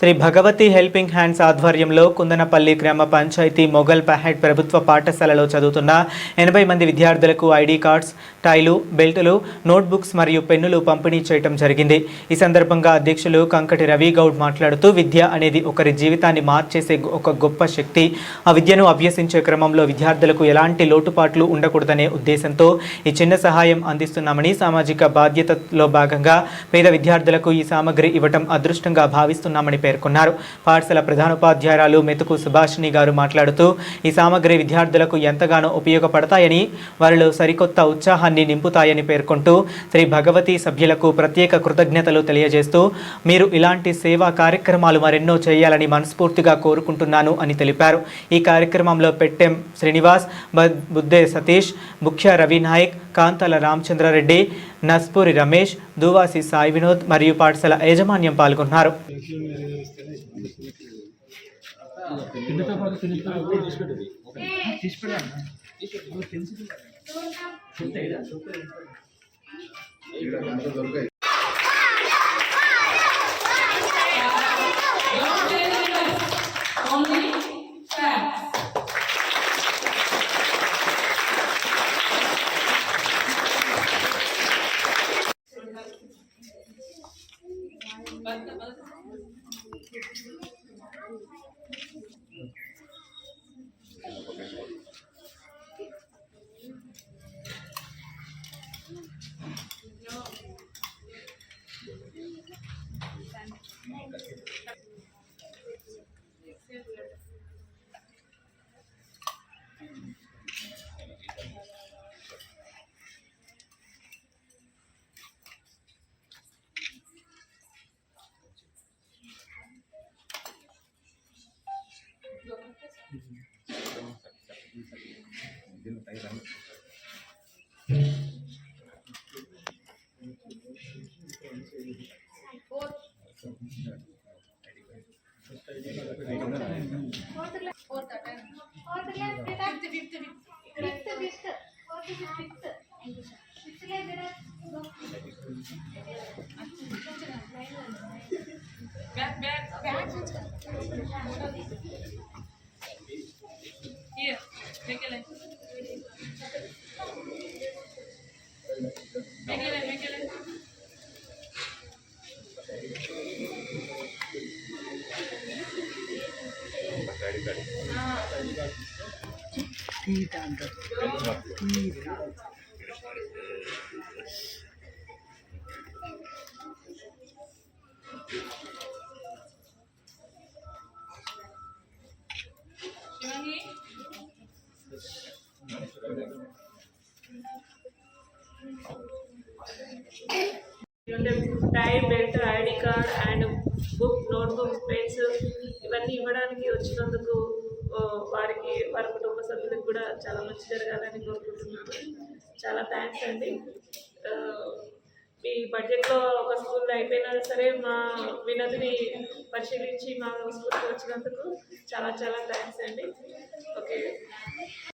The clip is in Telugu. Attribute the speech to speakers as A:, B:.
A: శ్రీ భగవతి హెల్పింగ్ హ్యాండ్స్ ఆధ్వర్యంలో కుందనపల్లి గ్రామ పంచాయతీ మొగల్ పహాడ్ ప్రభుత్వ పాఠశాలలో చదువుతున్న 80 మంది విద్యార్థులకు ఐడి కార్డ్స్, టైలు, బెల్టులు, నోట్బుక్స్ మరియు పెన్నులు పంపిణీ చేయడం జరిగింది. ఈ సందర్భంగా అధ్యక్షులు కంకటి రవి గౌడ్ మాట్లాడుతూ విద్య అనేది ఒకరి జీవితాన్ని మార్చేసే ఒక గొప్ప శక్తి. ఆ విద్యను అభ్యసించే క్రమంలో విద్యార్థులకు ఎలాంటి లోటుపాట్లు ఉండకూడదనే ఉద్దేశంతో ఈ చిన్న సహాయం అందిస్తున్నామని, సామాజిక బాధ్యతలో భాగంగా పేద విద్యార్థులకు ఈ సామగ్రి ఇవ్వటం అదృష్టంగా భావిస్తున్నామని పేర్కొన్నారు. పాఠశాల ప్రధానోపాధ్యాయురాలు మెతుకు సుభాషిణి గారు మాట్లాడుతూ ఈ సామగ్రి విద్యార్థులకు ఎంతగానో ఉపయోగపడతాయని, వారిలో సరికొత్త ఉత్సాహాన్ని నింపుతాయని పేర్కొంటూ శ్రీ భగవతి సభ్యులకు ప్రత్యేక కృతజ్ఞతలు తెలియజేస్తూ మీరు ఇలాంటి సేవా కార్యక్రమాలు మరెన్నో చేయాలని మనస్ఫూర్తిగా కోరుకుంటున్నాను అని తెలిపారు. ఈ కార్యక్రమంలో పెట్టెం శ్రీనివాస్, బుద్దే సతీష్, ముఖ్య రవి నాయక్, కాంతాల రామచంద్రారెడ్డి, నస్పూరి రమేష్, దువాసి సాయి వినోద్ మరియు పాఠశాల యాజమాన్యం పాల్గొన్నారు.
B: Tie, belt, ID card and book, notebook, pens ఇవన్నీ ఇవ్వడానికి వచ్చినందుకు వారికి, వారి కుటుంబ సభ్యులకు కూడా చాలా మంచి జరగాలని కోరుకుంటున్నాను. చాలా థ్యాంక్స్ అండి. మీ బడ్జెట్లో ఒక స్కూల్ అయిపోయినా సరే మా వినతిని పరిశీలించి మా స్కూల్కి వచ్చినందుకు చాలా చాలా థ్యాంక్స్ అండి. ఓకే.